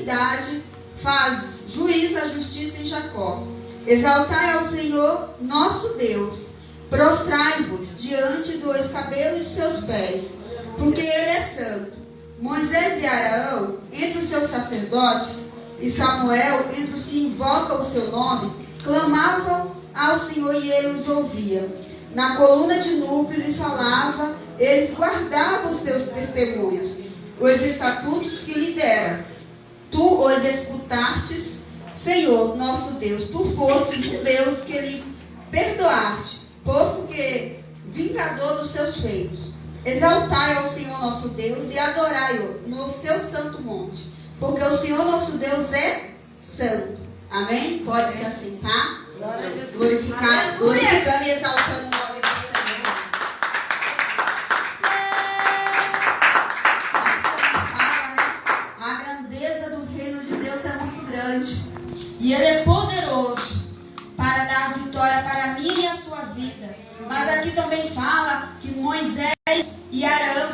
equidade, faz juízo à justiça em Jacó. Exaltai ao Senhor nosso Deus, prostrai-vos diante do escabelo de seus pés, porque Ele é santo. Moisés e Arão, entre os seus sacerdotes, e Samuel, entre os que invocam o seu nome, clamavam ao Senhor e Ele os ouvia. Na coluna de nuvem lhe falava, eles guardavam os seus testemunhos, os estatutos que lhe dera. Tu os escutastes, Senhor, nosso Deus. Tu fostes um Deus que lhes perdoaste, posto que vingador dos seus feitos. Exaltai ao Senhor nosso Deus e adorai-o no seu santo monte, porque o Senhor nosso Deus é santo. Amém? Pode se assentar. Glorificando e exaltando o nome do Senhor. Fala, né? A grandeza do reino de Deus é muito grande. E Ele é poderoso para dar vitória para mim e a sua vida. Mas aqui também fala que Moisés e Arão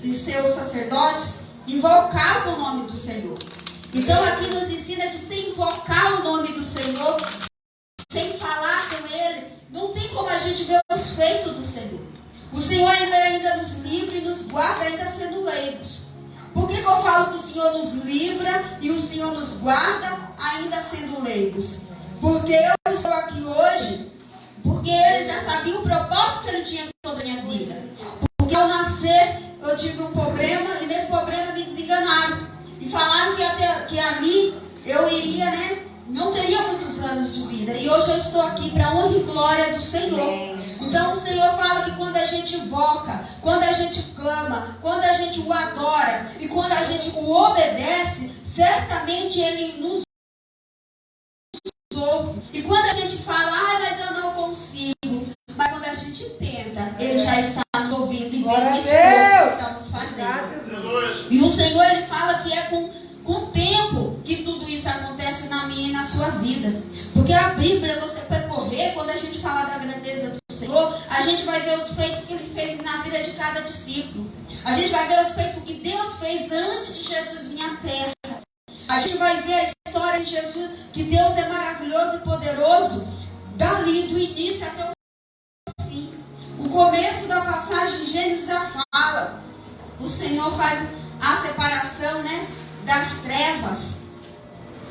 e seus sacerdotes invocavam o nome do Senhor. Então aqui nos ensina que sem invocar o nome do Senhor, sem falar com Ele, não tem como a gente ver os feitos do Senhor. O Senhor ainda nos livra e nos guarda ainda sendo leigos. Por que eu falo que o Senhor nos livra e o Senhor nos guarda ainda sendo leigos? Porque eu estou aqui hoje, porque Ele já sabia o propósito que Ele tinha sobre a minha vida. Porque ao nascer eu tive um problema e nesse problema me desenganaram. E falaram que ali eu iria, não teria muitos anos de vida. E hoje eu estou aqui para a honra e glória do Senhor. Então o Senhor fala que quando a gente invoca, quando a gente clama, quando a gente o adora e quando a gente o obedece, certamente Ele nos ouve. E quando a gente fala, mas eu não consigo, mas quando a gente tenta, Ele já está nos ouvindo e vendo o esforço que estamos fazendo. E o Senhor, Ele fala que é com o tempo que tudo isso acontece na minha e na sua vida. Porque a Bíblia, você percorrer, quando a gente fala da grandeza do Senhor, a gente vai ver os feitos que Ele fez na vida de cada discípulo. A gente vai ver os feitos que Deus fez antes de Jesus vir à terra. A gente vai ver a história de Jesus, que Deus é maravilhoso e poderoso, dali do início até o fim. O começo da passagem de Gênesis já fala. O Senhor faz a separação, das trevas,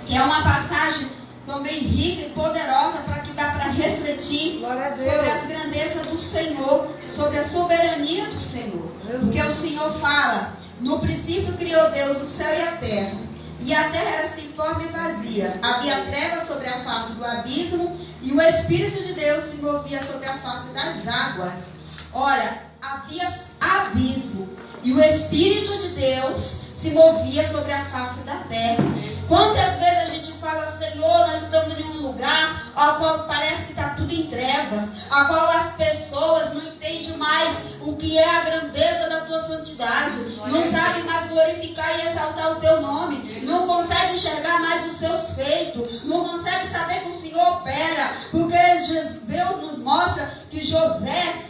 que é uma passagem também rica e poderosa para que dá para refletir sobre as grandezas do Senhor, sobre a soberania do Senhor. Porque o Senhor fala, no princípio criou Deus o céu e a terra era sem forma e vazia. Havia trevas sobre a face do abismo e o Espírito de Deus se movia sobre a face das águas. Ora, havia abismo e o Espírito de Deus se movia sobre a face da terra. Quantas vezes a gente fala, Senhor, nós estamos em um lugar ao qual parece que está tudo em trevas, a qual as pessoas não entendem mais o que é a grandeza da tua santidade, não sabem mais glorificar e exaltar o teu nome, não conseguem enxergar mais os seus feitos, não conseguem saber que o Senhor opera, porque Deus nos mostra que José,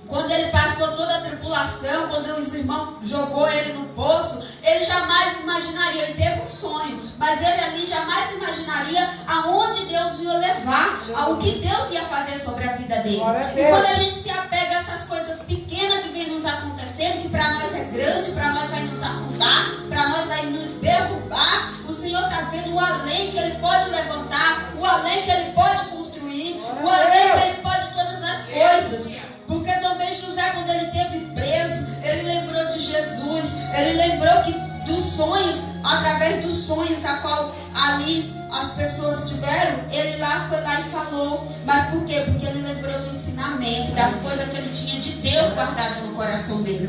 quando ele passou toda a tripulação, quando os irmãos jogou ele no poço, ele jamais imaginaria, ele teve um sonho, mas ele ali jamais imaginaria aonde Deus ia levar, ao que Deus ia fazer sobre a vida dele. E quando a gente se apega a essas coisas pequenas que vem nos acontecendo, que para nós é grande, para nós vai nos afundar, para nós vai nos derrubar, o Senhor está vendo o além que Ele pode levantar, o além que Ele pode construir, o além que Ele pode todas as coisas. Porque também José, quando ele esteve preso, ele lembrou de Jesus, ele lembrou que dos sonhos, através dos sonhos a qual ali as pessoas tiveram, ele foi lá e falou. Mas por quê? Porque ele lembrou do ensinamento, das coisas que ele tinha de Deus guardado no coração dele.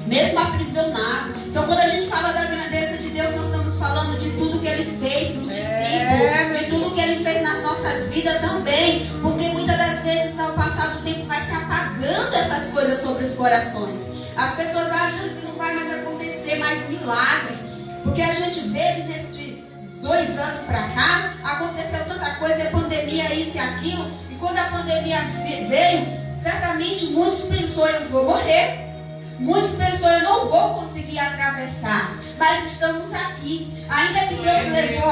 Mesmo aprisionado. Então quando a gente fala da grandeza de Deus, nós estamos falando de tudo que Ele fez nos discípulos, de tudo que Ele fez nas nossas vidas também. Porque muitas das vezes, ao passar do tempo, vai se apagando essas coisas sobre os corações. As pessoas acham que não vai mais acontecer mais milagres. Porque a gente vê que nesses 2 anos para cá, aconteceu tanta coisa, a pandemia, isso e aquilo. E quando a pandemia veio, certamente muitos pensou, eu vou morrer. Muitos pensou, eu não vou conseguir atravessar. Mas estamos aqui. Ainda que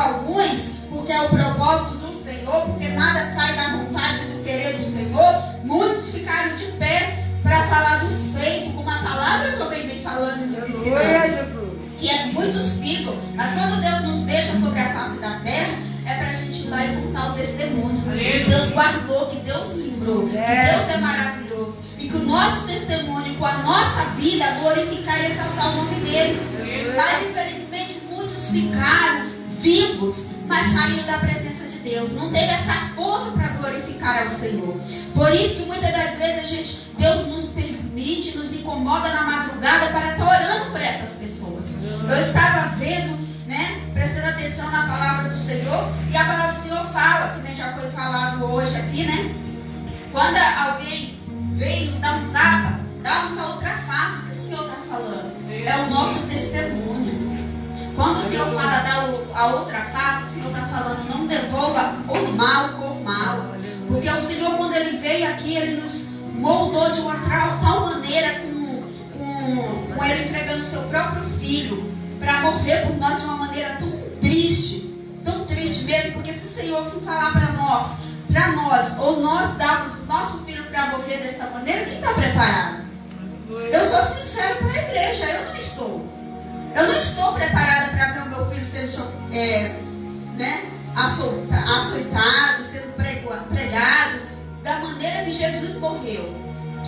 alguns, porque é o propósito do Senhor, porque nada sai da vontade do querer do Senhor, muitos ficaram de pé para falar dos feitos, como a palavra também vem falando e nos ensinando. Que é muitos ficam, mas quando Deus nos deixa sobre a face da terra, é para a gente ir lá e contar o testemunho. Que Deus guardou, que Deus livrou, que Deus é maravilhoso. E que o nosso testemunho, com a nossa vida, glorificar e exaltar o nome dele. Mas infelizmente muitos ficaram vivos, mas saíram da presença de Deus. Não teve essa força para glorificar ao Senhor. Por isso que muitas das vezes Deus nos permite, nos incomoda na madrugada para estar orando por essas pessoas. Eu estava vendo, né, prestando atenção na palavra do Senhor, e a palavra do Senhor fala, que nem já foi falado hoje aqui, né? Quando alguém veio nos dar um tapa, dá-nos a outra face que o Senhor está falando. É o nosso testemunho. Quando o Senhor fala dar a outra face, o Senhor está falando, não devolva o mal por mal. Porque o Senhor, quando Ele veio aqui, Ele nos moldou de uma tal maneira, com Ele entregando o seu próprio Filho, para morrer por nós de uma maneira tão triste mesmo, porque se o Senhor for falar para nós, ou nós darmos o nosso filho para morrer dessa maneira, quem está preparado? Eu sou sincero para a igreja, eu não estou preparada para ver o meu filho sendo açoitado, sendo pregado, da maneira que Jesus morreu.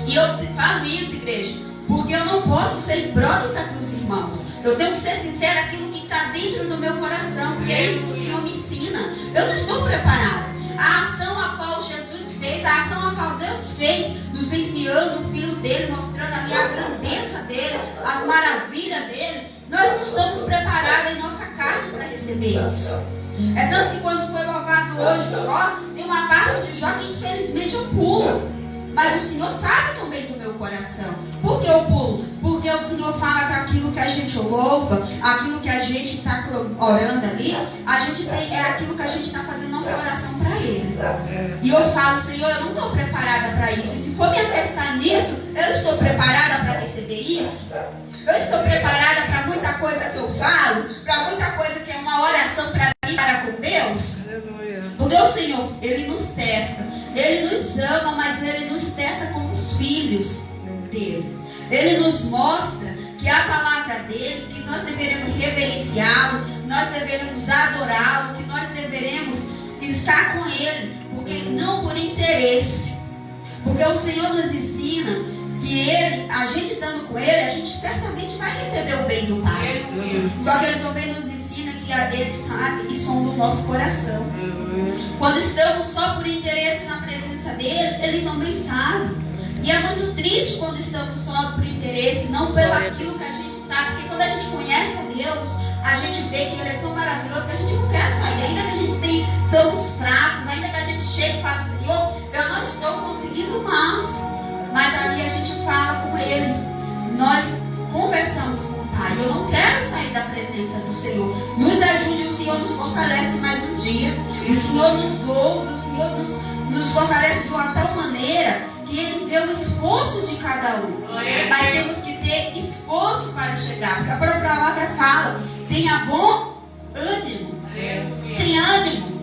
E eu falo isso, igreja, porque eu não posso ser hipócrita com os irmãos. Eu tenho que ser sincera aquilo que está dentro do meu coração, porque é isso que o Senhor me ensina. Eu não estou preparada. A ação a qual Jesus fez, a ação a qual Deus fez, nos enviando o Filho dele, mostrando ali a grandeza dele, as maravilhas dele, nós não estamos preparados em nossa carne para receber isso. É tanto que quando foi louvado hoje Jó, tem uma parte de Jó que infelizmente eu pulo. Mas o Senhor sabe também do meu coração. Por que eu pulo? Porque o Senhor fala que aquilo que a gente louva, aquilo que a gente está orando ali, é aquilo que a gente está fazendo nossa oração para Ele. E eu falo, Senhor, eu não estou preparada para isso. E se for me atestar nisso, eu estou preparada para receber isso? Eu estou preparada para muita coisa que eu falo, para muita coisa que é uma oração para mim, para com Deus? Porque o Senhor, Ele nos testa. Ele nos ama, mas Ele nos testa como os filhos dele. Ele nos mostra que a palavra dele, que nós deveremos reverenciá-lo, nós deveremos adorá-lo, que nós deveremos estar com Ele, porque não por interesse. Porque o Senhor nos ensina que a gente estando com Ele, a gente certamente vai receber o bem do Pai. Só que Ele também nos ensina que Ele sabe e sonda o nosso coração. Quando estamos só por interesse na presença dele, Ele também sabe. E é muito triste quando estamos só por interesse, não pelo aquilo que a gente sabe. Porque quando a gente conhece a Deus, a gente vê que Ele é tão maravilhoso que a gente não quer sair. Ainda que a gente somos fracos, ainda que a gente chegue e fale, Senhor, eu não estou conseguindo mais. Mas ali a gente fala com Ele. Nós conversamos com o Pai. Eu não quero sair da presença do Senhor. Nos ajude, o Senhor nos fortalece mais um dia. O Senhor nos ouve, o Senhor nos fortalece de uma tal maneira que Ele vê o esforço de cada um. Mas temos que ter esforço para chegar. Porque a própria palavra fala, tenha bom ânimo. Sem ânimo,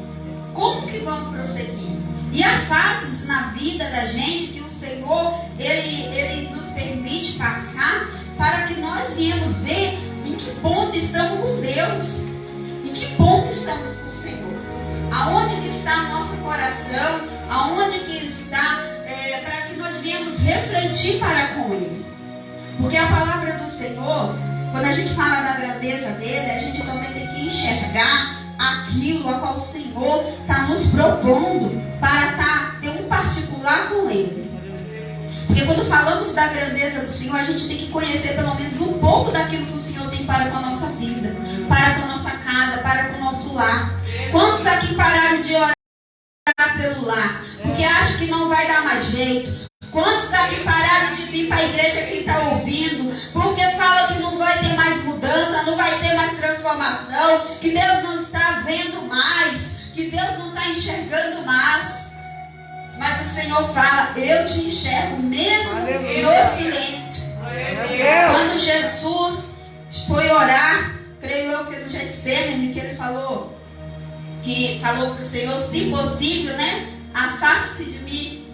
como que vamos prosseguir? E há fases na vida da gente que o Senhor, Ele nos permite passar para que nós viemos ver em que ponto estamos com Deus. Em que ponto estamos com o Senhor. Aonde que está nosso coração, aonde que está, para que nós viemos refletir para com Ele. Porque a palavra do Senhor, quando a gente fala da grandeza dele, a gente também tem que enxergar aquilo a qual o Senhor está nos propondo para ter um particular com Ele. Porque quando falamos da grandeza do Senhor, a gente tem que conhecer pelo menos um pouco daquilo que o Senhor tem para com a nossa vida, para com a nossa casa, para com o nosso lar. Quantos aqui pararam de orar pelo lar? Porque acham que não vai dar mais jeito. Quantos aqui pararam de vir para a igreja que está ouvindo? Porque falam que não vai ter mais mudança, não vai ter mais transformação, que Deus não está vendo mais, que Deus não está enxergando mais. Mas o Senhor fala, eu te enxergo mesmo no silêncio. Quando Jesus foi orar, creio eu que no Getsemane, que ele falou, que falou para o Senhor, se possível, né? Afaste de mim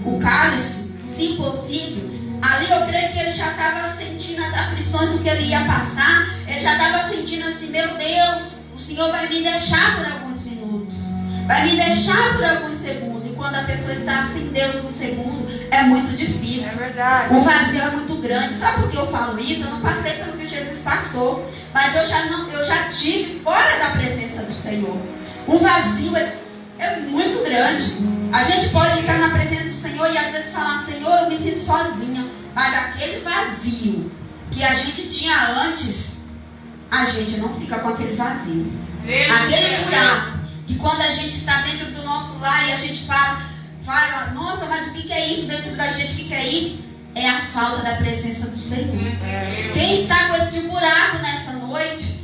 o cálice, se possível. Ali eu creio que ele já estava sentindo as aflições do que ele ia passar. Ele já estava sentindo assim, meu Deus, o Senhor vai me deixar por alguns minutos, vai me deixar por alguns segundos. E quando a pessoa está sem Deus um segundo, é muito difícil. É verdade. O vazio é muito grande. Sabe por que eu falo isso? Eu não passei pelo que Jesus passou, mas eu já tive fora da presença do Senhor. O vazio é muito grande. A gente pode ficar na presença do Senhor e às vezes falar, Senhor, eu me sinto sozinha. Mas aquele vazio que a gente tinha antes, a gente não fica com aquele vazio. Aquele buraco que quando a gente está dentro do nosso lar e a gente fala, nossa, mas o que é isso dentro da gente? O que é isso? É a falta da presença do Senhor. Quem está com esse buraco nessa noite,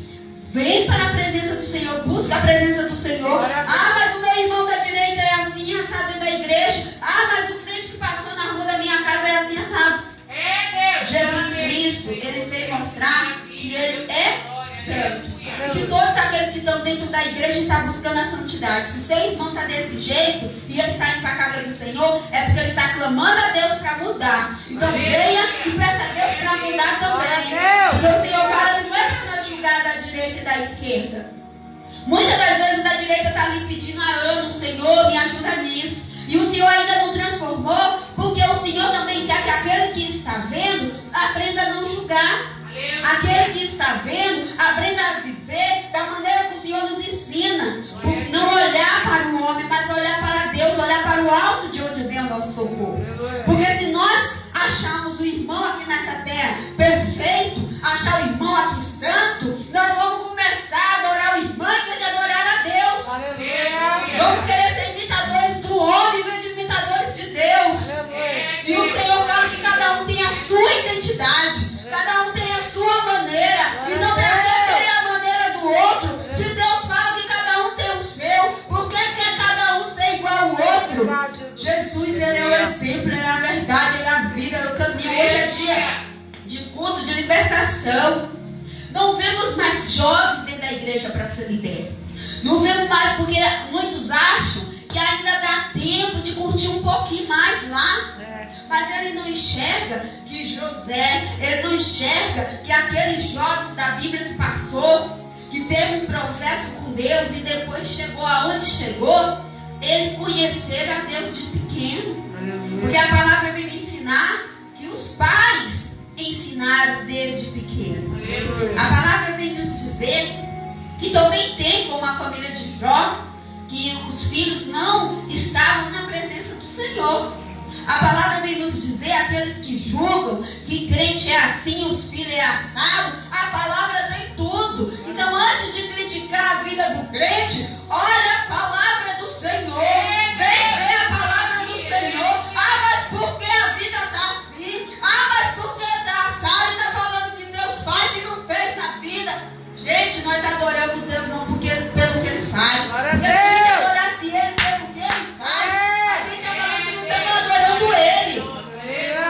vem para a presença do Senhor, busca a presença do Senhor. Ah, mas o meu irmão da direita é assim, assado da igreja. Ah, mas o crente que passou na rua da minha casa é assim, assado. Jesus Cristo, ele veio mostrar que ele é santo. E que todos aqueles que estão dentro da igreja estão buscando a santidade. Se seu irmão está desse jeito e ele está indo para a casa do Senhor, é porque ele está clamando a Deus para mudar. Então venha e peça a Deus para mudar também. Porque o Senhor fala que não é para nós julgar da direita e da esquerda. Muitas das vezes da direita está ali pedindo há anos, Senhor, me ajuda nisso. E o Senhor ainda não transformou, porque o Senhor também quer que aquele que está vendo aprenda a não julgar. Aquele que está vendo aprenda a viver da maneira que o Senhor nos ensina. Não olhar para o homem, mas olhar para Deus, olhar para o alto de onde vem o nosso socorro. Porque se nós acharmos o irmão aqui nessa terra perfeito, achar o irmão aqui santo, nós vamos começar a adorar o irmão em vez de adorar a Deus. Vamos querer ser imitadores do homem em vez de imitadores de Deus. E o Senhor fala que cada um tem a sua identidade, cada um tem a sua maneira, e não para querer a maneira do outro. Se Deus fala que cada um tem o seu, por que quer cada um ser igual ao outro? Jesus, ele é o exemplo, ele é a verdade, ele é a vida, ele é o caminho. Hoje é dia de culto, de libertação. Não vemos mais jovens dentro da igreja para ser libertos. Não vemos mais, porque muitos acham que ainda dá tempo de curtir um pouquinho mais lá. Mas ele não enxerga que José, ele não enxerga que aqueles jovens da Bíblia que passou, que teve um processo com Deus e depois chegou aonde chegou, eles conheceram a Deus de pequeno. Porque a palavra vem me ensinar que os pais ensinaram desde pequeno. A palavra vem nos dizer que também tem, como a família de Jó, que os filhos não estavam na presença do Senhor. A palavra vem nos dizer, aqueles que julgam que crente é assim, os filhos é assado, a palavra tem tudo. Então, antes de criticar a vida do crente, olha a palavra do Senhor. Vem ver a palavra do Senhor. Ah, mas por que a vida está assim? Ah, mas por que está assado? Está falando que Deus faz e não fez na vida. Gente, nós adoramos Deus não porque, pelo que Ele faz. Porque se a gente adorasse Ele pelo que Ele faz, a gente está falando que não estamos adorando Ele.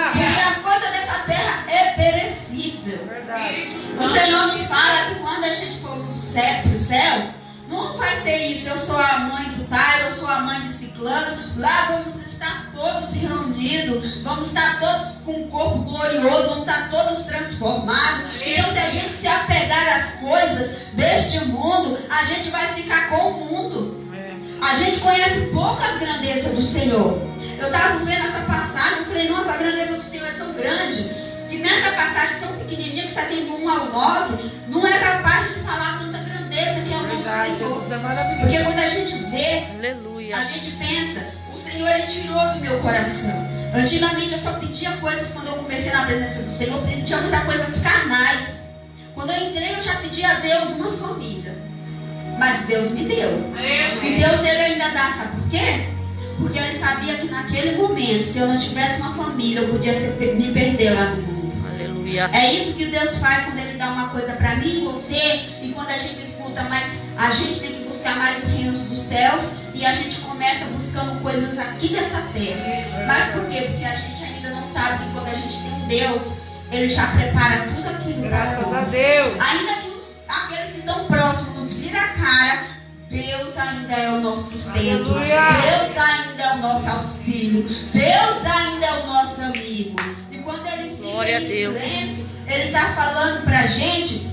Porque a coisa dessa terra é perecível. O Senhor nos fala que quando a gente for para o céu, não vai ter isso. Eu sou a mãe do pai, eu sou a mãe de ciclano. Lá vamos estar todos reunidos, vamos estar todos com um corpo glorioso, vamos estar todos transformados. Então, se a gente se apegar às coisas deste mundo, a gente vai ficar com o mundo. A gente conhece poucas grandezas do Senhor. Eu estava vendo essa passagem, eu falei, nossa, a grandeza do Senhor é tão grande, que nessa passagem tão pequenininha, que está tendo 1 ao 9, não é capaz de falar tanta grandeza que é o nosso Senhor. Porque quando a gente vê, aleluia, a gente pensa, o Senhor, Ele tirou do meu coração. Antigamente eu só pedia coisas, quando eu comecei na presença do Senhor, eu pedia muitas coisas carnais. Quando eu entrei, eu já pedi a Deus uma família. Mas Deus me deu. E Deus, Ele ainda dá, sabe por quê? Porque Ele sabia que naquele momento, se eu não tivesse uma família, eu podia me perder lá no mundo. Aleluia. É isso que Deus faz quando Ele dá uma coisa para mim e você. E quando a gente escuta mais, a gente tem que buscar mais os reinos dos céus. E a gente começa buscando coisas aqui dessa terra. Mas por quê? Porque a gente ainda não sabe que quando a gente tem um Deus, Ele já prepara tudo aquilo para nós. Graças a Deus. Ainda que aqueles que estão próximos nos viram a cara, Deus ainda sustento. Deus ainda é o nosso auxílio. Deus ainda é o nosso amigo. E quando ele fica em silêncio, ele está falando para a gente,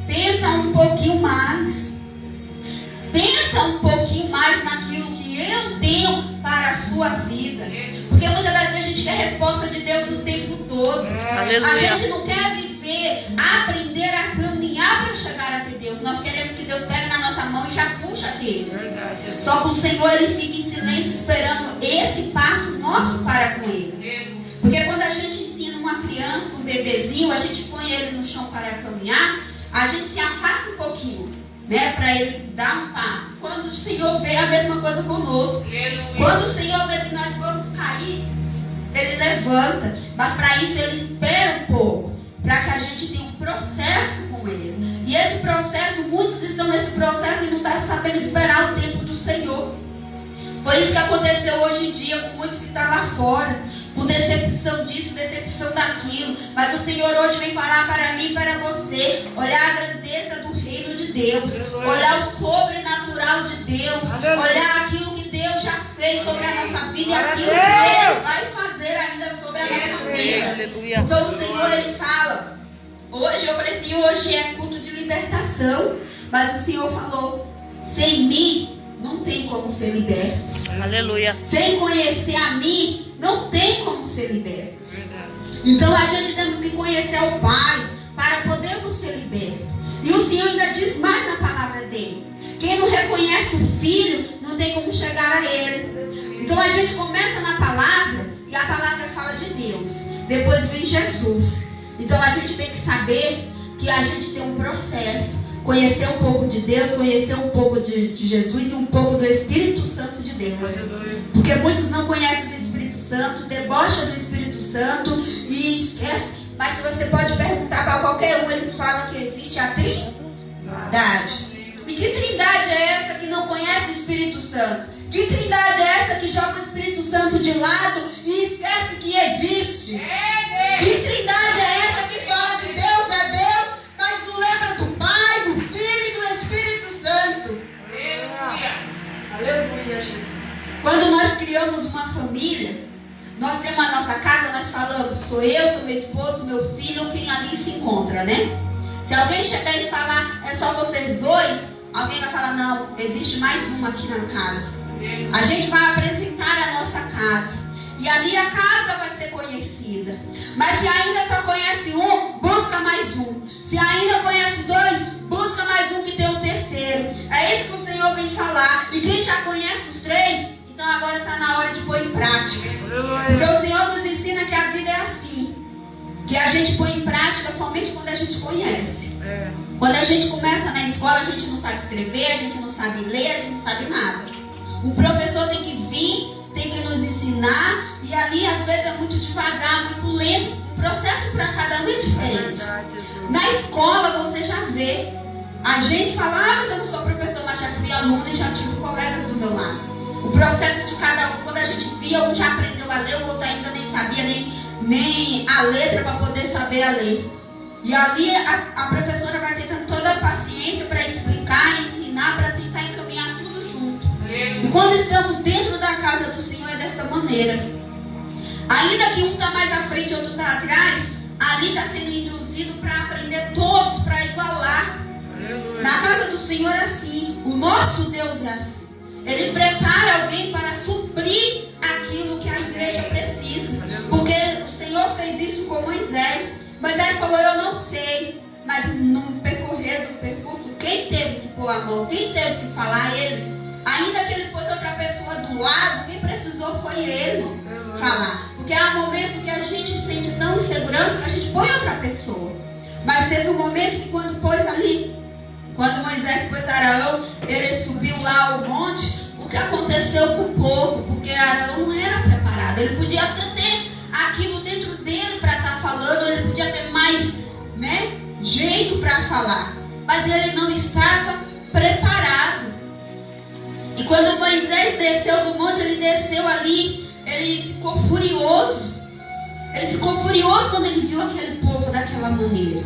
pensa um pouquinho mais. Pensa um pouquinho mais naquilo que eu tenho para a sua vida. Porque muitas das vezes a gente quer resposta de Deus o tempo todo. A gente não quer viver, aprender a caminhar para chegar até Deus. Nós queremos que Deus pegue na nossa mão e já puxa dele. Só que o Senhor, ele fica em silêncio esperando esse passo nosso para com ele. Porque quando a gente ensina uma criança, um bebezinho, a gente põe ele no chão para caminhar, a gente se afasta um pouquinho, né, para ele dar um passo. Quando o Senhor vê, a mesma coisa conosco. Quando o Senhor vê que nós vamos cair, ele levanta. Mas para isso ele espera um pouco, para que a gente tenha um processo com ele. E esse processo, muitos estão nesse processo e não estão sabendo esperar o tempo do Senhor. Foi isso que aconteceu hoje em dia com muitos que estão lá fora, com decepção disso, decepção daquilo. Mas o Senhor hoje vem falar para mim e para você, olhar a grandeza do reino de Deus, olhar o sobrenatural de Deus, olhar aquilo que Deus já fez sobre a nossa vida e aquilo que Ele vai fazer ainda sobre a nossa vida. Então o Senhor, ele fala, hoje eu falei assim, hoje é culto de libertação, mas o Senhor falou, sem mim não tem como ser libertos. Aleluia. Sem conhecer a mim, não tem como ser libertos. Então a gente temos que conhecer o Pai para podermos ser libertos. E o Senhor ainda diz mais na palavra dele. Quem não reconhece o Filho, não tem como chegar a Ele. Então a gente começa na palavra, e a palavra fala de Deus. Depois vem Jesus. Então a gente tem que saber que a gente tem um processo. Conhecer um pouco de Deus, conhecer um pouco de Jesus e um pouco do Espírito Santo de Deus. Porque muitos não conhecem do Espírito Santo, debocham do Espírito Santo e esquecem. Mas se você pode perguntar para qualquer um, eles falam que existe a trindade. E que trindade é essa que não conhece o Espírito Santo? Que trindade é essa que joga o Espírito Santo de lado e esquece que existe? Que trindade é essa que fala que Deus é Deus, mas não lembra do Pai, do Filho e do Espírito Santo? Aleluia, Jesus. Quando nós criamos uma família, nós temos a nossa casa, nós falamos, sou eu, sou meu esposo, meu filho, quem ali se encontra, né? Se alguém chegar e falar, é só vocês dois, alguém vai falar, não, existe mais um aqui na casa. A gente vai apresentar a nossa casa. E ali a casa vai ser conhecida. Mas se ainda só conhece um, busca mais um. Se ainda conhece dois, busca mais um que tem um terceiro. É isso que o Senhor vem falar. E quem já conhece os três, então agora está na hora de pôr em prática. Porque o Senhor nos ensina que a vida é assim. Que a gente põe em prática somente quando a gente conhece. Quando a gente começa na escola, a gente não sabe escrever, a gente não sabe ler, a gente não sabe nada. Um professor tem que vir, tem que nos ensinar, e ali às vezes é muito devagar, muito lento. O processo para cada um é diferente. Na escola você já vê. A gente fala, mas eu não sou professor, mas já fui aluna e já tive colegas do meu lado. O processo de cada um, quando a gente via, um já aprendeu a ler, o outro ainda nem sabia nem a letra para poder saber a ler. E ali a professora vai tendo toda a paciência para explicar, ensinar, para tentar encaminhar tudo junto. E quando estamos dentro da casa do Senhor é desta maneira. Ainda que um está mais à frente e outro está atrás, ali está sendo induzido para aprender todos, para igualar. Na casa do Senhor é assim. O nosso Deus é assim. Ele prepara alguém para suprir aquilo que a igreja precisa. Porque o Senhor fez isso com Moisés. Moisés falou, eu não sei. Mas no percorrer do percurso, quem teve que pôr a mão, quem teve que falar, ele. Ainda que ele pôs outra pessoa do lado, quem precisou foi ele falar. Porque há momento que a gente se sente tão insegurança que a gente põe outra pessoa. Mas teve um momento que quando pôs ali, quando Moisés pôs Arão, ele subiu lá ao monte, o que aconteceu com o povo? Porque Arão não era preparado. Ele podia até ter aquilo dentro dele para estar falando, ele podia ter mais, jeito para falar. Mas ele não estava preparado. E quando Moisés desceu do monte, ele desceu ali, ele ficou furioso. Ele ficou furioso quando ele viu aquele povo daquela maneira.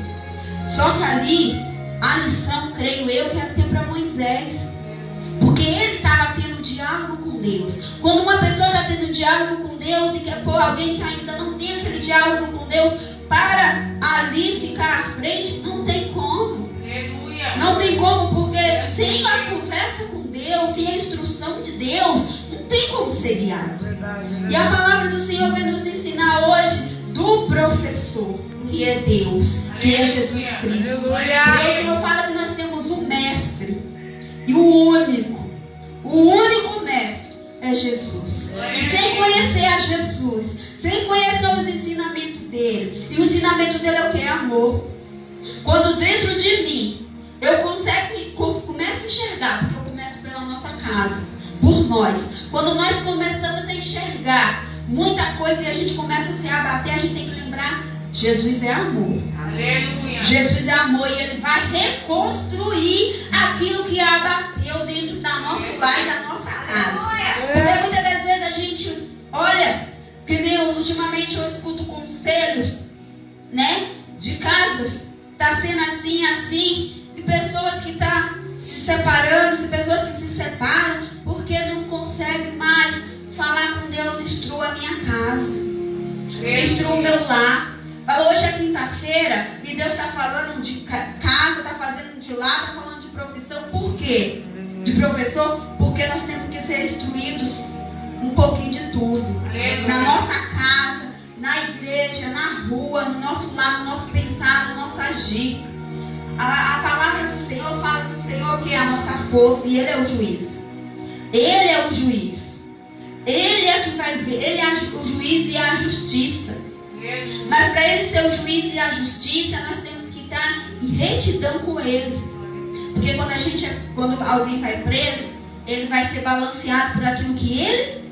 Só que ali, a lição, creio eu, que era ter para Moisés. Porque ele estava tendo diálogo diálogo com Deus. Quando uma pessoa está tendo um diálogo com Deus e quer pôr alguém que ainda não tem aquele diálogo com Deus para ali ficar à frente, não tem como. Não tem como, porque sem a conversa com Deus, sem a instrução de Deus, não tem como ser guiado. E a palavra do Senhor vai nos ensinar hoje do professor, que é Deus, que é Jesus Cristo. O Senhor fala que nós temos um mestre, e o único mestre é Jesus. E sem conhecer a Jesus, sem conhecer os ensinamentos dele, e o ensinamento dele é o que? É amor. Quando dentro de mim eu começo a enxergar, porque eu começo pela nossa casa, por nós. Quando nós começamos a enxergar muita coisa e a gente começa a se abater, a gente tem que lembrar: Jesus é amor. Aleluia. Jesus é amor, e Ele vai reconstruir aquilo que abateu dentro da nosso lar e da nossa casa. Porque muitas das vezes a gente olha, que nem ultimamente eu escuto conselhos, né, de casas, está sendo assim, assim, e pessoas que estão se separando, e pessoas que se separam porque não conseguem mais falar com Deus: instrua a minha casa, instrua o meu lar. Fala, hoje é quinta-feira e Deus está falando de casa, está fazendo de lar, está falando de profissão. Por quê? De professor? Porque nós temos que ser instruídos um pouquinho de tudo. Na nossa casa, na igreja, na rua, no nosso lar, no nosso pensar, no nosso agir. A palavra do Senhor fala que o Senhor que é a nossa força, e Ele é o juiz. Ele é o juiz. Ele é que vai ver. Ele é o juiz e a justiça. Mas para Ele ser o juiz e a justiça, nós temos que estar em retidão com Ele. Porque quando alguém vai preso, ele vai ser balanceado por aquilo que ele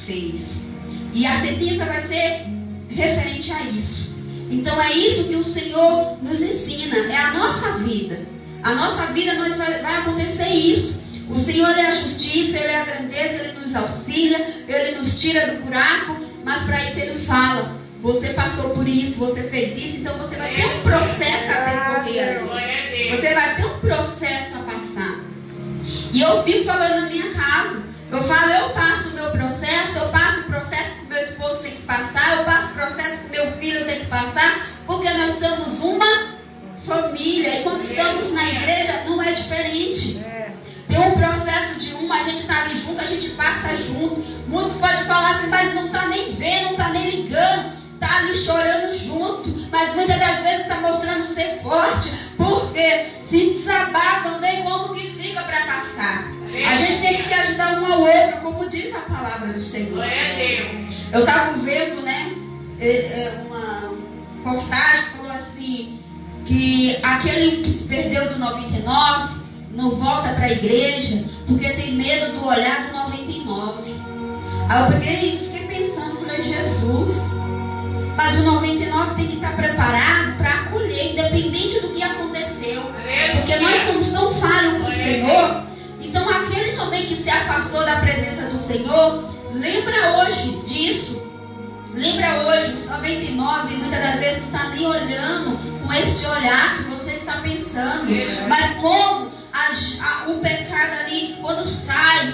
fez. E a sentença vai ser referente a isso. Então é isso que o Senhor nos ensina. É a nossa vida. A nossa vida vai acontecer isso. O Senhor é a justiça, Ele é a grandeza, Ele nos auxilia, Ele nos tira do buraco. Mas para isso Ele fala: você passou por isso, você fez isso, então você vai ter um processo a percorrer ali. Você vai ter um processo a passar. E eu fico falando na minha casa. Eu falo, eu passo o meu processo, eu passo o processo que o meu esposo tem que passar, eu passo o processo que o meu filho tem que passar, porque nós somos uma família. E quando estamos na igreja, não é diferente. Tem um processo de a gente está ali junto, a gente passa junto. Muitos podem falar assim, mas não está nem vendo, não está nem ligando, está ali chorando junto, mas muitas das vezes está mostrando ser forte, porque se desabar também, como que fica para passar? A gente tem que se ajudar um ao outro, como diz a palavra do Senhor. Eu estava vendo, né, uma postagem que falou assim, que aquele que se perdeu do 99 não volta para a igreja porque tem medo do olhar do 99. Aí eu peguei e fiquei pensando, falei, Jesus, mas o 99 tem que estar preparado para acolher, independente do que aconteceu. Porque nós somos tão falhos com o Senhor. Então aquele também que se afastou da presença do Senhor, lembra hoje disso. Lembra hoje, os 99 muitas das vezes não está nem olhando com este olhar que você está pensando. Mas como o pecado ali, quando sai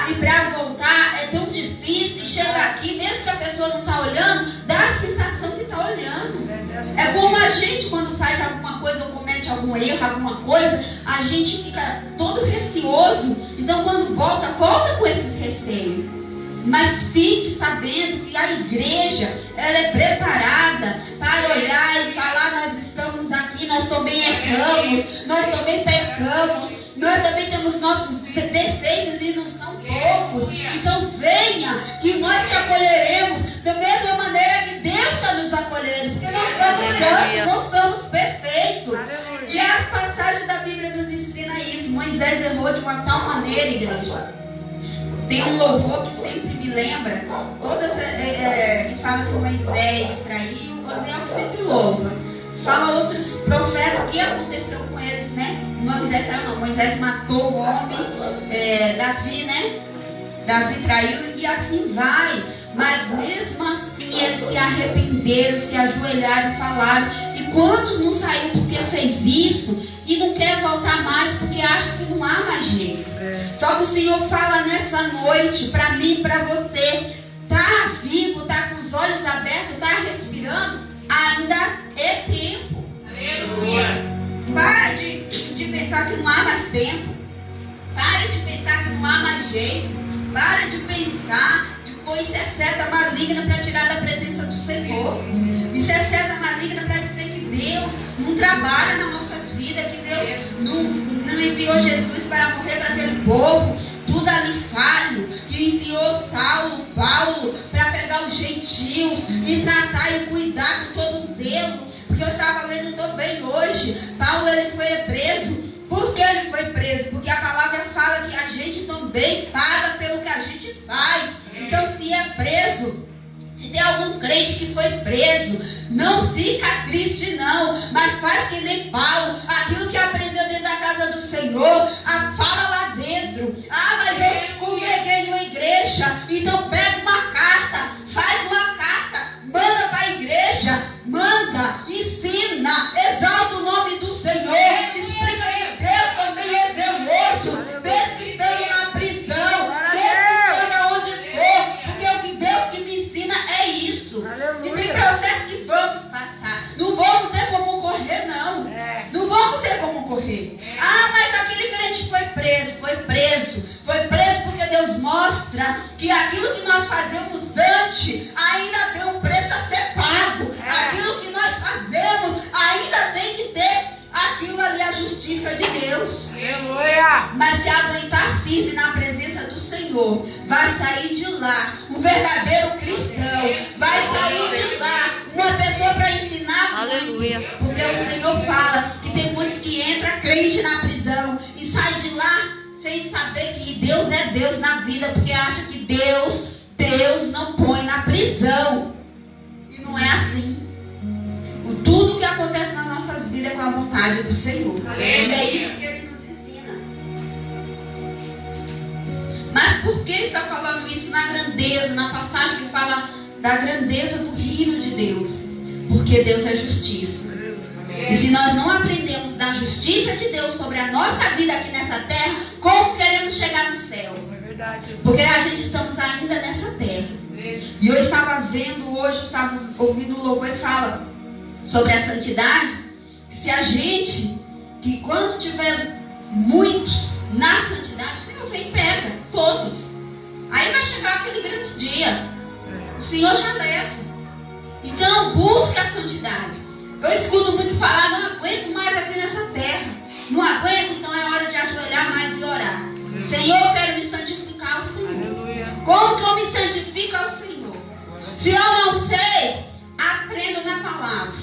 e para voltar é tão difícil, e chega aqui, mesmo que a pessoa não está olhando, dá a sensação que está olhando. É como a gente quando faz alguma coisa ou comete algum erro, alguma coisa, a gente fica todo receoso. Então quando volta com esses receios. Mas fique sabendo que a igreja, ela é preparada para olhar e falar: nós estamos aqui, nós também erramos, nós também pecamos, nós também temos nossos defeitos e não são poucos. Então venha, que nós te acolheremos da mesma maneira que Deus está nos acolhendo, porque nós somos santos, não somos perfeitos. E as passagens da Bíblia nos ensinam isso. Moisés errou de uma tal maneira, igreja. Tem um louvor que sempre me lembra, que fala que Moisés traiu, Osiel que sempre louva. Fala outros profetas o que aconteceu com eles, né? Moisés traiu, não, Moisés matou o homem, Davi, né? Davi traiu e assim vai. Mas mesmo assim eles se arrependeram, se ajoelharam e falaram. E quantos não saíram porque fez isso e não quer voltar mais porque acha que não há mais jeito? Só que Então o Senhor fala nessa noite, para mim e para você, tá vivo, tá com os olhos abertos, tá respirando, ainda é tempo. Aleluia. Para de pensar que não há mais tempo. Para de pensar que não há mais jeito. Para de pensar de pôr isso é seta maligna para tirar da presença do Senhor. Isso é seta maligna para dizer que Deus não trabalha nas nossas vidas, que Deus não enviou Jesus para morrer para aquele povo, tudo ali falho, que enviou Saulo, Paulo, para pegar os gentios e tratar e cuidar com todos eles. Porque eu estava lendo também hoje, Paulo ele foi preso. Por que ele foi preso? Porque a palavra fala que a gente também paga pelo que a gente faz. Então se é preso, se tem algum crente que foi preso, não fica triste não, mas faz que nem Paulo, aquilo que aprendeu dentro da casa do Senhor, fala lá dentro. Mas eu congreguei numa igreja, então pega uma carta, faz uma carta, manda para a igreja, manda, ensina, exalta o nome do Senhor, explica que Deus também é zeloso, mesmo que estando na prisão, mesmo que estando aonde for, porque o que Deus que me ensina é isso. E tem processo que vamos passar, não vamos ter como correr não, não vamos ter como correr. Mas aquele crente foi preso porque Deus mostra que aquilo que nós fazemos antes ainda tem um preço a ser pago. Aquilo que nós fazemos ainda tem que ter aquilo ali, a justiça de Deus. Aleluia. Mas se aguentar firme na presença do Senhor, vai sair de lá um verdadeiro cristão, vai sair de lá uma pessoa para ensinar. Aleluia. Porque o Senhor fala que tem muitos que entram crente na prisão e saem de lá sem saber que Deus é Deus na vida, porque acha que Deus não põe na prisão. E não é assim. Tudo que acontece nas nossas vidas é com a vontade do Senhor. E é isso que Ele nos ensina. Mas por que está falando isso na grandeza, na passagem que fala da grandeza do reino de Deus? Porque Deus é justiça. E se nós não aprendemos da justiça de Deus sobre a nossa vida aqui nessa terra, como queremos chegar no céu? Porque a gente estamos ainda nessa terra. E eu estava vendo hoje, eu estava ouvindo o louvor e fala sobre a santidade. Se a gente, que quando tiver muitos na santidade, Deus vem e pega todos. Aí vai chegar aquele grande dia. O Senhor já leva. Então busca a santidade. Eu escuto muito falar, não aguento mais aqui nessa terra. Não aguento, então é hora de ajoelhar mais e orar. Senhor, eu quero me santificar ao Senhor. Aleluia. Como que eu me santifico ao Senhor? Se eu não sei, aprendo na palavra.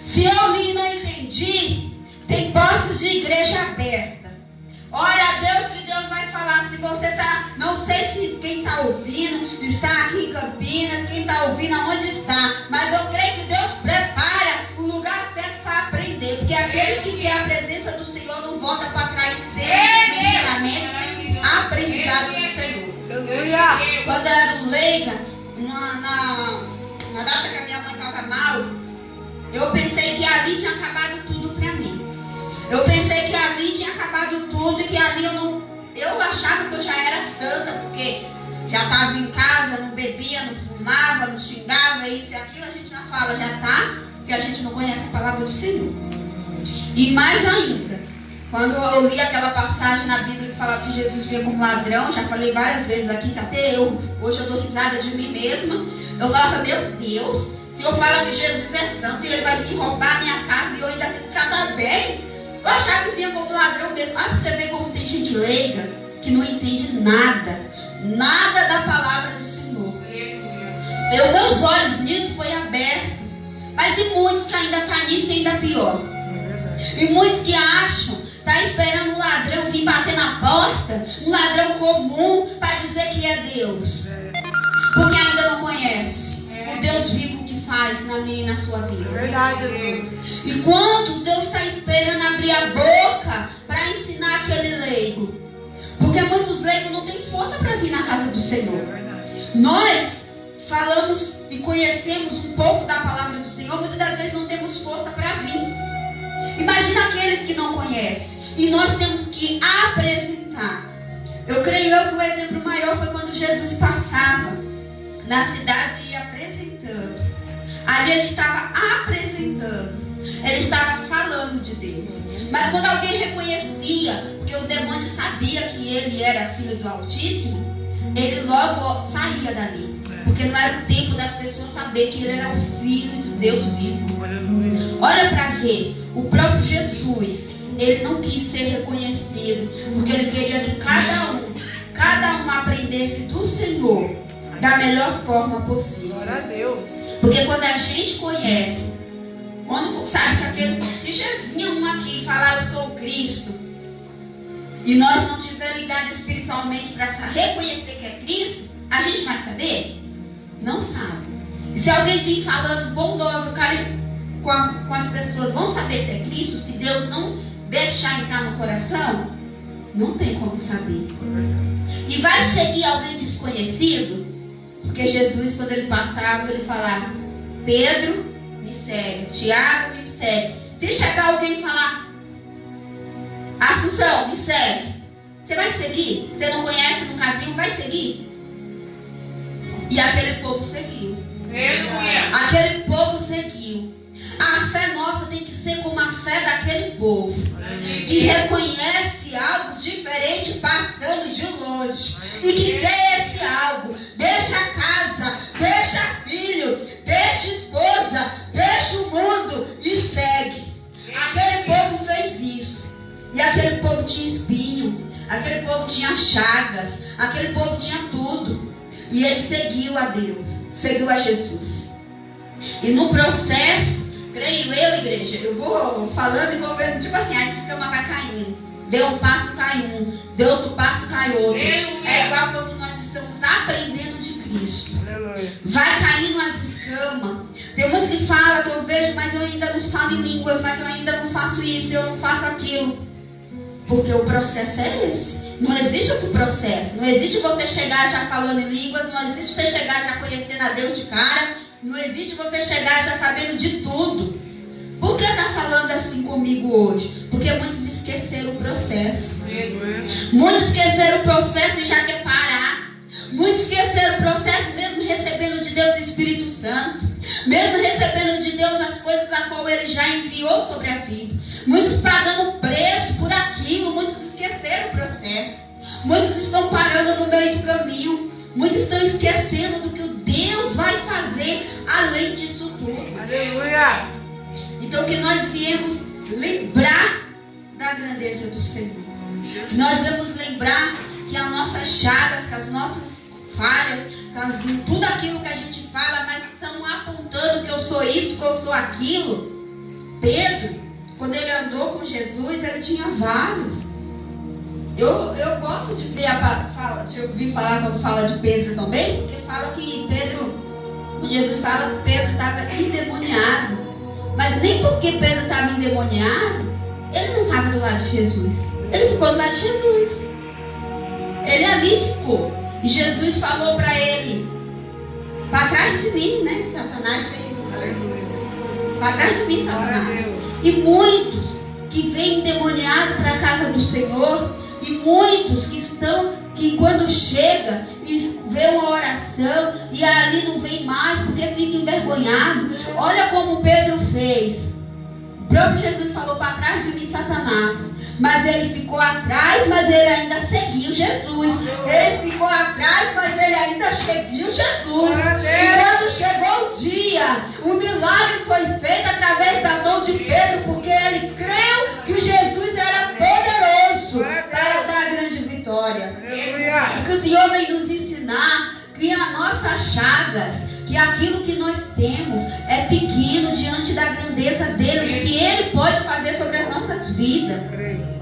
Se eu li e não entendi, tem postos de igreja aberta. Ora a Deus que Deus vai falar. Se você está, não sei se quem está ouvindo está aqui em Campinas, quem está ouvindo aonde está, mas eu creio que Deus prepara o lugar certo para aprender, porque aqueles que querem a presença do Senhor não voltam para trás sem ensinamento, sem aprendizado do Senhor. Aleluia. Quando eu era leiga, na data que a minha mãe estava mal, eu pensei que ali tinha acabado tudo para mim. Eu pensei que ali tinha acabado tudo e que ali eu achava que eu já era santa, porque já estava em casa, não bebia, não fumava, não xingava, isso e aquilo, a gente já fala, já tá, porque a gente não conhece a palavra do Senhor. E mais ainda, quando eu li aquela passagem na Bíblia que falava que Jesus vinha como ladrão, já falei várias vezes aqui, que até hoje eu dou risada de mim mesma, eu falava, meu Deus, se eu falo que Jesus é santo e ele vai vir roubar a minha casa e eu ainda tenho que tratar bem, eu achava que vinha como ladrão mesmo. Para você ver como tem gente leiga que não entende nada da palavra do Senhor. Meus olhos nisso foi aberto. Mas e muitos que ainda estão nisso e ainda pior. E muitos que acham, está esperando um ladrão vir bater na porta, um ladrão comum, para dizer que é Deus. Porque ainda não conhece o Deus vivo que faz na minha e na sua vida. Verdade, Jesus. E quantos Deus está esperando abrir a boca para ensinar aquele leigo? Porque muitos leigos não têm força para vir na casa do Senhor. Nós falamos e conhecemos um pouco da palavra do Senhor, muitas das vezes não temos força para vir. Imagina aqueles que não conhecem. E nós temos que apresentar. Eu Senhor foi quando Jesus passava na cidade e ia apresentando. Ali ele estava apresentando. Ele estava falando de Deus. Mas quando alguém reconhecia, porque os demônios sabiam que ele era filho do Altíssimo, ele logo saía dali. Porque não era o tempo das pessoas saber que ele era o filho de Deus vivo. Olha para ver, o próprio Jesus, ele não quis ser reconhecido, porque ele queria que cada um aprendesse do Senhor da melhor forma possível. Glória a Deus. Porque quando a gente conhece, quando sabe que aquele, se Jesus vinha um aqui e falar eu sou o Cristo, e nós não tivermos ligado espiritualmente para reconhecer que é Cristo, a gente vai saber? Não sabe. E se alguém vir falando bondoso, carinho com as pessoas, vão saber se é Cristo? Se Deus não deixar entrar no coração, não tem como saber. E vai seguir alguém desconhecido? Porque Jesus, quando ele passava, ele falava: Pedro, me segue. Tiago, me segue. Se chegar alguém e falar: Assunção, me segue. Você vai seguir? Você não conhece, nunca viu, vai seguir? E aquele povo seguiu. Aquele povo seguiu. A fé nossa tem que ser como a fé daquele povo, que reconhece algo diferente passando de longe, e que quer esse algo. Deixa a casa, deixa filho, deixa esposa, deixa o mundo e segue. Aquele povo fez isso. E aquele povo tinha espinho, aquele povo tinha chagas, aquele povo tinha tudo. E ele seguiu a Deus, seguiu a Jesus. E no processo, creio eu, igreja, eu vou falando e vou vendo, tipo assim, a escama vai caindo. Deu um passo, cai um. Deu outro passo, cai outro. É igual quando nós estamos aprendendo de Cristo. Vai caindo as escamas. Tem muitos que falam, que eu vejo, mas eu ainda não falo em línguas, mas eu ainda não faço isso, eu não faço aquilo. Porque o processo é esse. Não existe outro processo. Não existe você chegar já falando em línguas. Não existe você chegar já conhecendo a Deus de cara. Não existe você chegar já sabendo de tudo. Por que está falando assim comigo hoje? Porque muitos esqueceram o processo. Muitos esqueceram o processo e já quer parar. Muitos esqueceram o processo mesmo recebendo de Deus o Espírito Santo. Mesmo recebendo de Deus as coisas a qual Ele já enviou sobre a vida. Muitos pagando preço por aquilo. Muitos esqueceram o processo. Muitos estão parando no meio do caminho. Muitos estão esquecendo do que o Deus vai fazer além disso tudo. Aleluia! Então que nós viemos lembrar da grandeza do Senhor. Nós vamos lembrar que as nossas chagas, que as nossas falhas, que tudo aquilo que a gente fala, mas estão apontando que eu sou isso, que eu sou aquilo. Pedro, quando ele andou com Jesus, ele tinha vários. Eu gosto de ver de ouvir falar quando fala de Pedro também, porque fala que Jesus fala que Pedro estava endemoniado. Mas nem porque Pedro estava endemoniado, ele não estava do lado de Jesus. Ele ficou do lado de Jesus. Ele ali ficou. E Jesus falou para ele: para trás de mim, né? Satanás fez isso. Para trás de mim, Satanás. E muitos que vêm endemoniados para a casa do Senhor, e muitos que quando chega e vê uma oração e ali não vem mais porque fica envergonhado. Olha como Pedro fez. O próprio Jesus falou: para trás de mim, Satanás. Mas ele ficou atrás, mas ele ainda seguiu Jesus. Ele ficou atrás, mas ele ainda seguiu Jesus. E quando chegou o dia, o milagre foi feito através da mão de Pedro, porque ele creu que Jesus era poderoso para dar a grande vitória. O que o Senhor vem nos ensinar, que as nossas chagas, que aquilo que nós temos é pequeno diante da grandeza dele, do que ele pode fazer sobre as nossas vidas.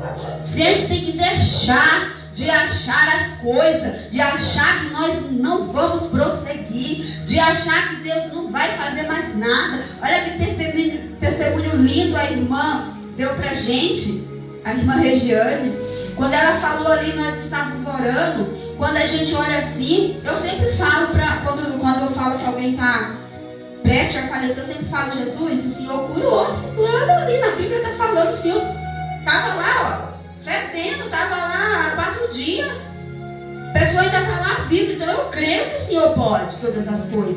A gente tem que deixar de achar as coisas, de achar que nós não vamos prosseguir, de achar que Deus não vai fazer mais nada. Olha que testemunho lindo a irmã deu pra gente, a irmã Regiane. Quando ela falou ali, nós estávamos orando. Quando a gente olha assim, eu sempre falo, quando eu falo que alguém está prestes a falecer, eu sempre falo: Jesus, o Senhor curou. Claro, ali na Bíblia está falando, o Senhor estava lá, ó, fedendo, estava lá há 4 dias. A pessoa ainda está lá vivo, então eu creio que o Senhor pode todas as coisas.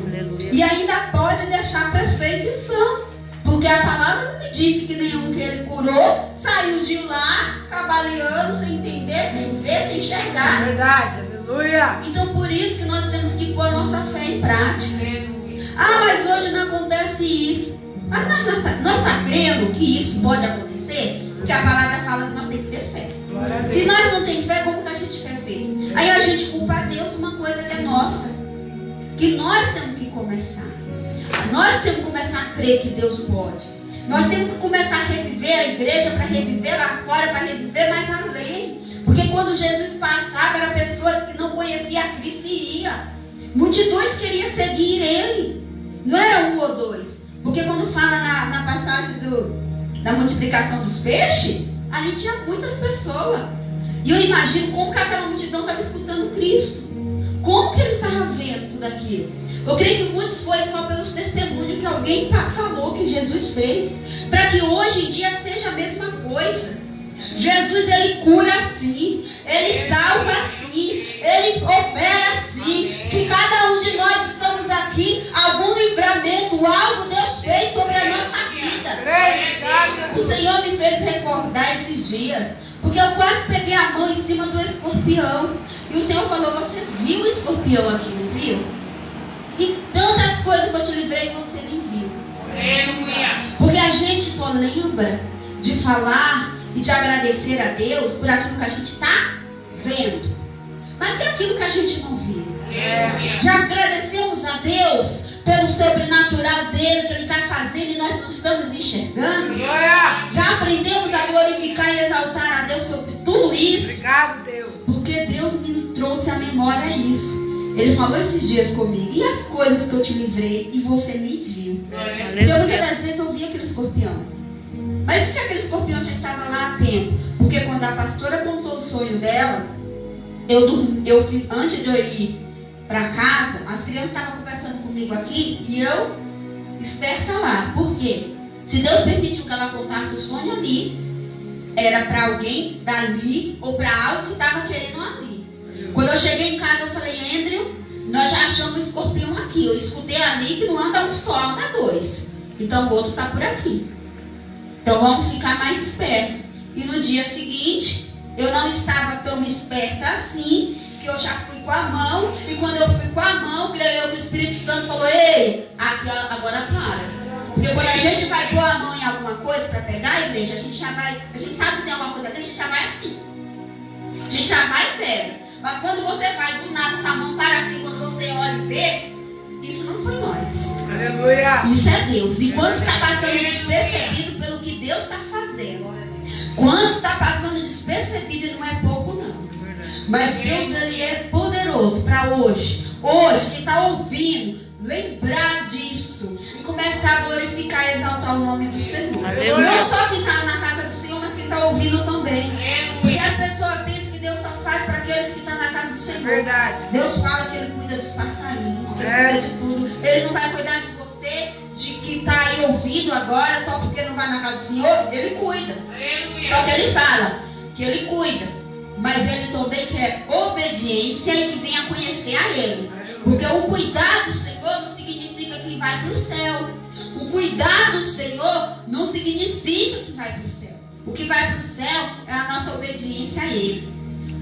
E ainda pode deixar perfeição. Porque a palavra não me disse que nenhum que ele curou saiu de lá cabaleando, sem entender, sem ver, sem enxergar. Verdade, aleluia. Então por isso que nós temos que pôr a nossa fé em prática. Ah, mas hoje não acontece isso. Mas nós estamos crendo que isso pode acontecer? Porque a palavra fala que nós temos que ter fé. Se nós não temos fé, como que a gente quer ver? Aí a gente culpa a Deus uma coisa que é nossa. Que nós temos que começar. Nós temos que começar a crer que Deus pode. Nós temos que começar a reviver a igreja, para reviver lá fora, para reviver mais além. Porque quando Jesus passava, eram pessoas que não conheciam a Cristo e ia. Multidões queriam seguir Ele. Não é um ou dois. Porque quando fala na passagem da multiplicação dos peixes, ali tinha muitas pessoas. E eu imagino como que aquela multidão estava escutando Cristo. Como que ele estava vendo tudo aquilo? Eu creio que muitos foi só pelos testemunhos que alguém falou que Jesus fez. Para que hoje em dia seja a mesma coisa. Jesus, ele cura assim. Ele salva assim. Ele opera assim. Que cada um de nós estamos aqui, algum livramento, algo Deus fez sobre a nossa vida. O Senhor me fez recordar esses dias. Porque eu quase peguei a mão em cima do escorpião. E o Senhor falou, você viu o escorpião aqui, não viu? E tantas coisas que eu te livrei e você nem viu. Porque a gente só lembra de falar e de agradecer a Deus por aquilo que a gente está vendo. Mas é aquilo que a gente não viu. Já agradecemos a Deus pelo sobrenatural dele que ele está fazendo e nós não estamos enxergando. Já aprendemos a glorificar e exaltar a Deus sobre tudo isso. Obrigado, Deus. Porque Deus me trouxe à memória isso. Ele falou esses dias comigo. E as coisas que eu te livrei e você nem viu. Porque muitas das vezes eu vi aquele escorpião. Mas e se aquele escorpião já estava lá há tempo? Porque quando a pastora contou o sonho dela, antes de eu ir para casa, as crianças estavam conversando comigo aqui e eu esperta lá. Por quê? Se Deus permitiu que ela contasse o sonho ali, era para alguém dali ou para algo que estava querendo ali. Quando eu cheguei em casa, eu falei, Andrew, nós já achamos um escorpião aqui. Eu escutei ali que não anda um só, anda dois. Então o outro está por aqui. Então vamos ficar mais espertos. E no dia seguinte, eu não estava tão esperta assim, que eu já fui com a mão. E quando eu fui com a mão, creio que o Espírito Santo falou, ei, aqui agora para. Porque quando a gente vai pôr a mão em alguma coisa para pegar a igreja, a gente sabe que tem alguma coisa ali, a gente já vai assim. A gente já vai e pega. Mas quando você vai do nada, essa mão para assim, quando você olha e vê, isso não foi nós. Aleluia. Isso é Deus. E quando está passando despercebido pelo que Deus está fazendo, quando está passando despercebido, não é pouco não. Mas Deus, ele é poderoso para hoje. Hoje, quem está ouvindo, lembrar disso e começar a glorificar e exaltar o nome do Senhor. Aleluia. Não só quem está na casa do Senhor, mas quem está ouvindo também. Porque as pessoas pensam que Deus só faz para aqueles que estão na casa do Senhor. Verdade. Deus fala que ele cuida dos passarinhos, que ele cuida de tudo. Ele não vai cuidar de você, de que está aí ouvindo agora, só porque não vai na casa do Senhor. Ele cuida. Só que ele fala que ele cuida. Mas ele também quer obediência e que venha conhecer a ele. Porque o cuidar do Senhor não significa que vai para o céu. O cuidar do Senhor não significa que vai para o céu. O que vai para o céu é a nossa obediência a ele.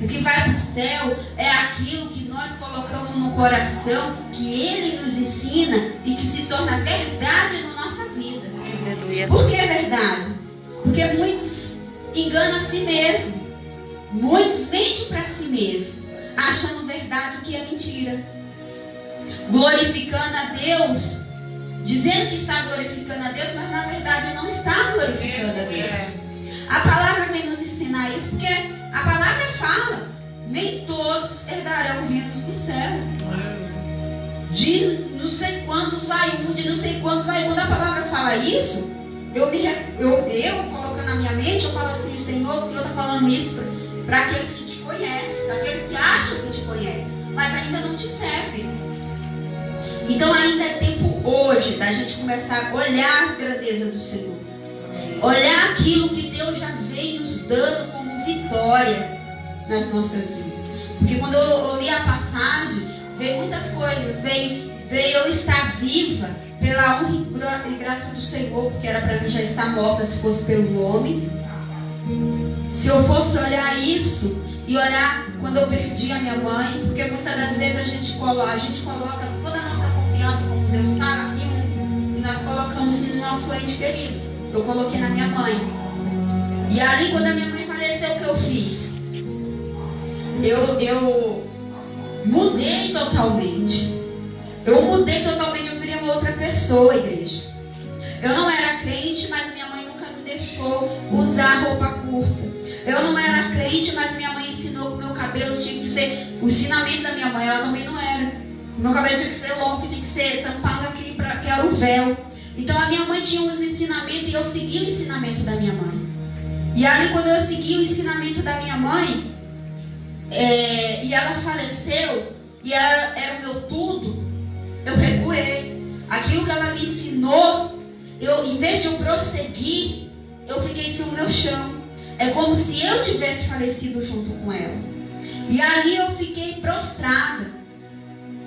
O que vai para o céu é aquilo que nós colocamos no coração, que ele nos ensina e que se torna verdade na nossa vida. Aleluia. Por que é verdade? Porque muitos enganam a si mesmos. Muitos mentem para si mesmos, achando verdade o que é mentira. Glorificando a Deus, dizendo que está glorificando a Deus, mas na verdade não está glorificando a Deus. A palavra vem nos ensinar isso, porque a palavra fala, nem todos herdarão reinos do céu. De não sei quantos vai um, de não sei quantos vai. Quando a palavra fala isso, eu colocando na minha mente, eu falo assim, o Senhor está falando isso para aqueles que te conhecem, para aqueles que acham que te conhecem, mas ainda não te servem. Então ainda é tempo hoje da gente começar a olhar as grandezas do Senhor. Olhar aquilo que Deus já vem nos dando como vitória nas nossas vidas. Porque quando eu li a passagem, veio muitas coisas. Veio eu estar viva pela honra e graça do Senhor, porque era para mim já estar morta se fosse pelo homem. Se eu fosse olhar isso e olhar quando eu perdi a minha mãe, porque muitas das vezes a gente coloca toda a nossa confiança, como Deus fala, e nós colocamos no nosso ente querido. Eu coloquei na minha mãe. E ali, quando a minha mãe faleceu, o que eu fiz? Eu mudei totalmente. Eu virei uma outra pessoa, igreja. Eu não era crente, mas minha mãe nunca me deixou usar roupa curta. Eu não era crente, mas minha mãe ensinou que o meu cabelo tinha que ser... O ensinamento da minha mãe, ela também não era. O meu cabelo tinha que ser longo, tinha que ser tampado aqui, que era o véu. Então a minha mãe tinha uns ensinamentos e eu segui o ensinamento da minha mãe. E aí quando eu segui o ensinamento da minha mãe, e ela faleceu, e ela era o meu tudo, eu recuei. Aquilo que ela me ensinou, em vez de eu prosseguir, eu fiquei sem o meu chão. É como se eu tivesse falecido junto com ela. E ali eu fiquei prostrada.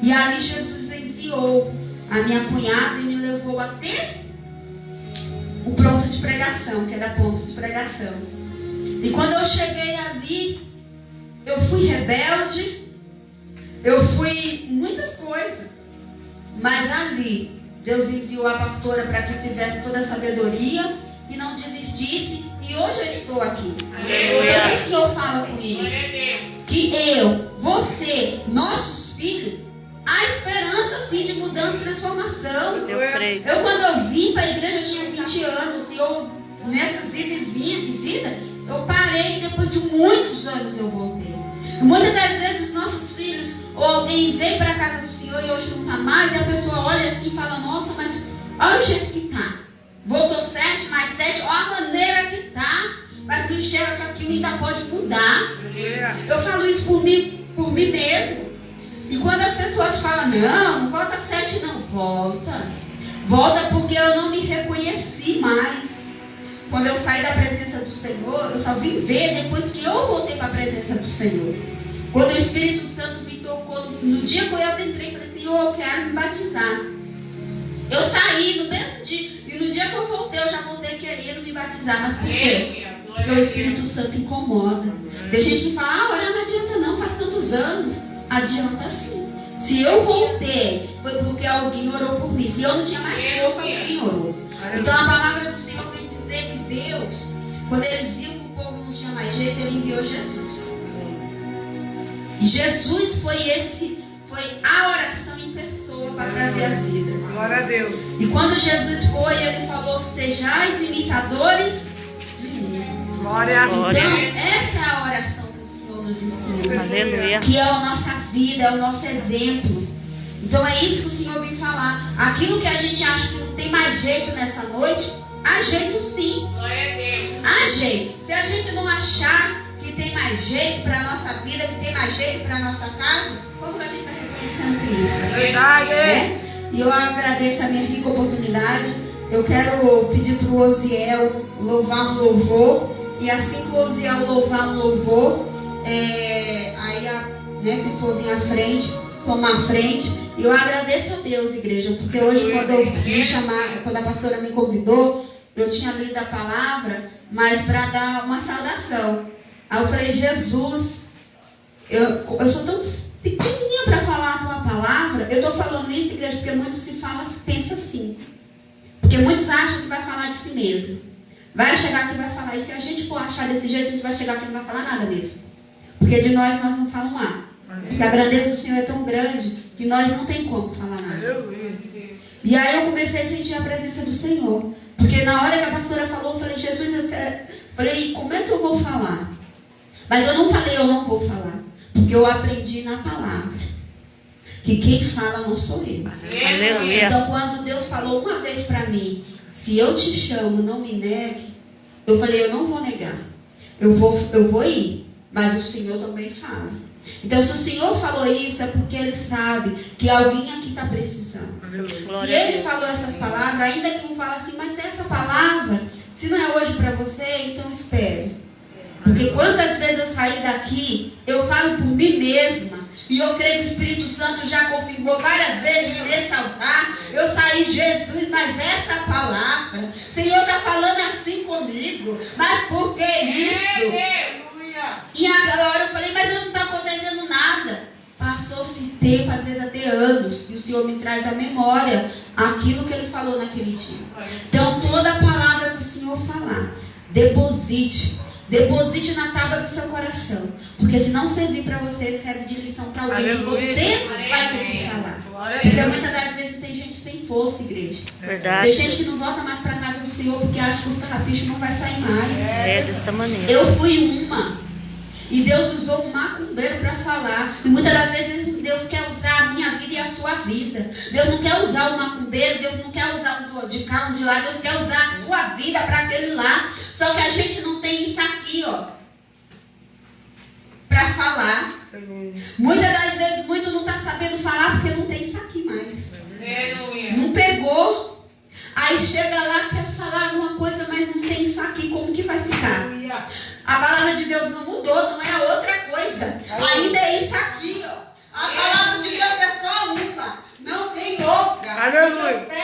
E ali Jesus enviou a minha cunhada e me levou até o ponto de pregação, que era ponto de pregação. E quando eu cheguei ali, eu fui rebelde, eu fui muitas coisas. Mas ali, Deus enviou a pastora para que tivesse toda a sabedoria e não desistisse. E hoje eu estou aqui. Então, o que o Senhor fala com isso? Que eu, você, nossos filhos, há esperança sim de mudança e transformação. Eu quando eu vim para a igreja, eu tinha 20 anos. E eu, nessas idas e vida, eu parei e depois de muitos anos eu voltei. Muitas das vezes nossos filhos, ou alguém veio para a casa do Senhor e hoje não está mais, e a pessoa olha assim e fala, nossa, mas olha o jeito que está. Voltou 7 mais 7, olha a maneira que está. Mas não enxerga que aquilo ainda pode mudar. Eu falo isso por mim mesmo. E quando as pessoas falam, não volta 7 não, volta porque eu não me reconheci mais. Quando eu saí da presença do Senhor, eu só vim ver depois que eu voltei para a presença do Senhor. Quando o Espírito Santo me tocou, no dia que eu entrei, falei, Senhor, eu quero me batizar. Eu saí no mesmo dia, e no dia que eu voltei, eu já voltei querendo me batizar. Mas por quê? Porque o Espírito Santo incomoda. Tem gente que fala, orar não adianta não, faz tantos anos. Adianta sim. Se eu voltei, foi porque alguém orou por mim. Se eu não tinha mais força, alguém orou. Então a palavra do Senhor vem dizer que Deus, quando Ele viu que o povo não tinha mais jeito, Ele enviou Jesus. E Jesus foi a oração em pessoa para trazer as vidas. Glória a Deus. E quando Jesus foi, Ele falou, sejais imitadores de mim. Glória a Deus. Então, essa é a oração que o Senhor nos ensina. Aleluia. Que é a nossa vida, é o nosso exemplo. Então é isso que o Senhor vem falar. Aquilo que a gente acha que não tem mais jeito nessa noite, há jeito sim. Glória a Deus. Há jeito. Se a gente não achar que tem mais jeito para a nossa vida, que tem mais jeito para a nossa casa, como que a gente está reconhecendo Cristo? Verdade. Né? E eu agradeço a minha rica oportunidade. Eu quero pedir para o Osiel louvar um louvor. E assim que o Osiel louvar um louvor, quem for vir à frente, tomar a frente. E eu agradeço a Deus, igreja, porque hoje quando a pastora me convidou, eu tinha lido a palavra, mas para dar uma saudação. Aí eu falei, Jesus, eu sou tão pequenininha para falar uma palavra. Eu estou falando isso, igreja, porque muitos pensam assim. Porque muitos acham que vai falar de si mesmo. Vai chegar aqui e vai falar. E se a gente for achar desse jeito, a gente vai chegar aqui e não vai falar nada mesmo. Porque de nós não falam nada. Porque a grandeza do Senhor é tão grande que nós não tem como falar nada. E aí eu comecei a sentir a presença do Senhor. Porque na hora que a pastora falou, eu falei, Jesus, falei, como é que eu vou falar? Mas eu não falei, eu não vou falar. Porque eu aprendi na palavra que quem fala não sou eu. Aleluia. Então quando Deus falou uma vez para mim, se eu te chamo, não me negue, eu falei, eu não vou negar. Eu vou ir, mas o Senhor também fala. Então se o Senhor falou isso, é porque Ele sabe que alguém aqui está precisando. Se Ele falou essas palavras, ainda que não fala assim, mas se essa palavra, se não é hoje para você, então espere. Porque quantas vezes eu saí daqui, eu falo por mim mesmo, E eu creio que o Espírito Santo já confirmou várias vezes nesse altar. Eu saí, Jesus, mas essa palavra, Senhor está falando assim comigo. Mas por que isso? E naquela hora eu falei, mas não está acontecendo nada. Passou-se tempo, às vezes até anos, e o Senhor me traz à memória aquilo que Ele falou naquele dia. Então, toda a palavra que o Senhor falar, deposite na tábua do seu coração. Porque se não servir para você, serve de lição para alguém que você vai ter que falar. Porque muitas das vezes tem gente sem força, igreja. Verdade. Tem gente que não volta mais para a casa do Senhor porque acha que os carrapichos não vai sair mais. Dessa maneira. Eu fui uma. E Deus usou um macumbeiro para falar. E muitas das vezes Deus quer usar a minha vida e a sua vida. Deus não quer usar o macumbeiro, Deus não quer usar um de cá, um de lá. Deus quer usar a sua vida para aquele lá. Só que a gente não tem isso aqui, ó, para falar. Muitas das vezes, muito não está sabendo falar porque não tem isso aqui mais. Não pegou. Aí chega lá, quer falar alguma coisa, mas não tem isso aqui. Como que vai ficar? A palavra de Deus não mudou, não é outra coisa. Ainda é isso aqui, ó. A palavra de Deus é só uma, não tem outra. Aleluia. Então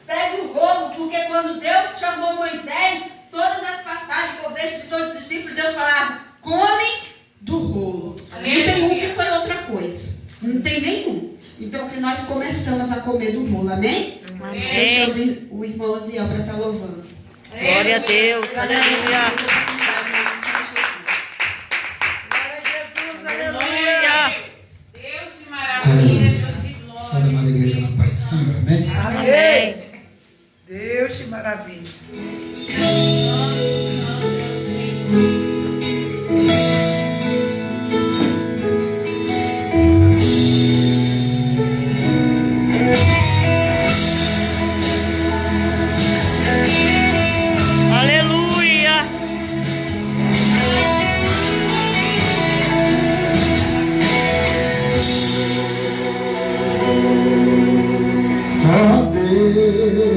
pegue o rolo, porque quando Deus chamou Moisés, todas as passagens que eu vejo de todos os discípulos, Deus falava, come do rolo. Não tem um que foi outra coisa. Não tem nenhum. Então que nós começamos a comer do rolo, amém? Amém. Deixa o irmão Osiel para estar louvando. Glória a Deus. Aleluia. Aleluia. Deus de maravilha, Deus de glória. Fala mais igreja na paz do Senhor, amém? Amém. Deus de maravilha. Aleluia. Ó Deus,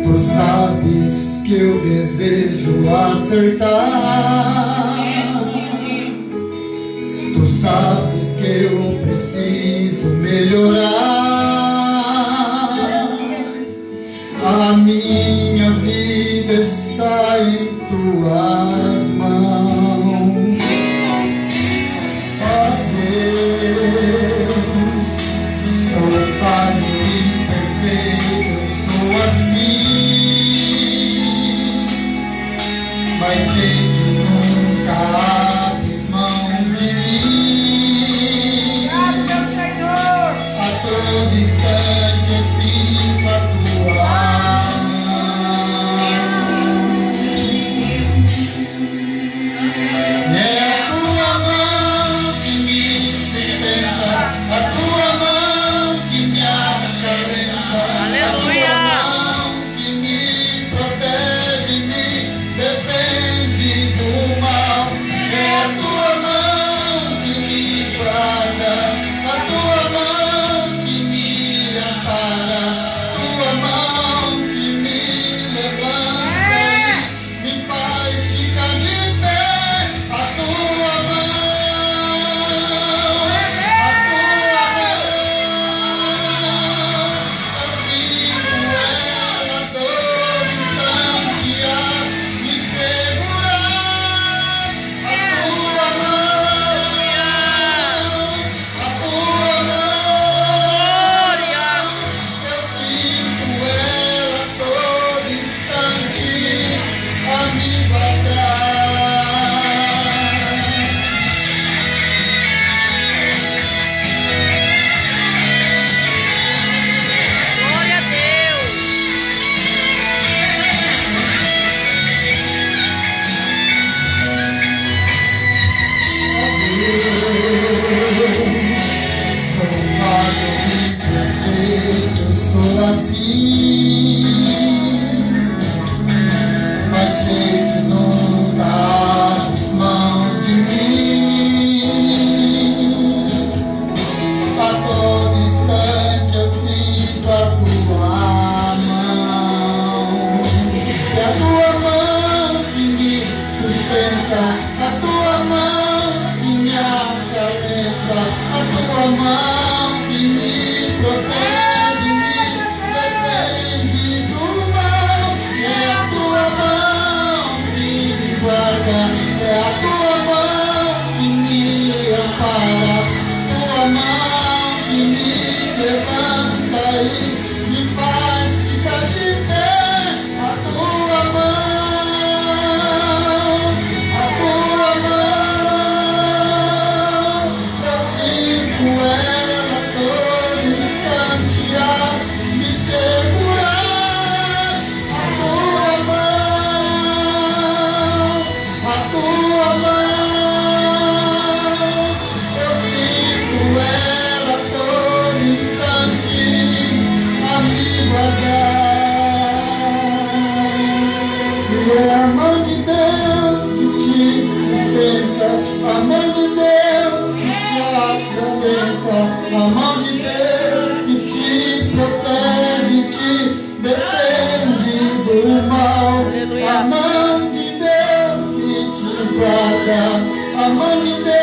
tu sabes que eu desejo acertar. Tu sabes que eu preciso melhorar. A minha vida está em tuas mãos. Ó Deus, sou falho e imperfeito, sou assim, mas sei que nunca abres mão de mim. A todos tua mão que me protege, me defende do mal. É a tua mão que me guarda, é a tua mão que me ampara, tua mão que me levanta e me faz ficar de pé. A tua mão, a tua mão, eu sinto ela todo instante a me segurar. A tua mão, eu sinto ela todo instante a me guardar. E é a mão de Deus que te sustenta, a mão de Deus que te acalenta, a mão de Deus que te protege, te defende do mal. A mão de Deus que te guarda, a mão de Deus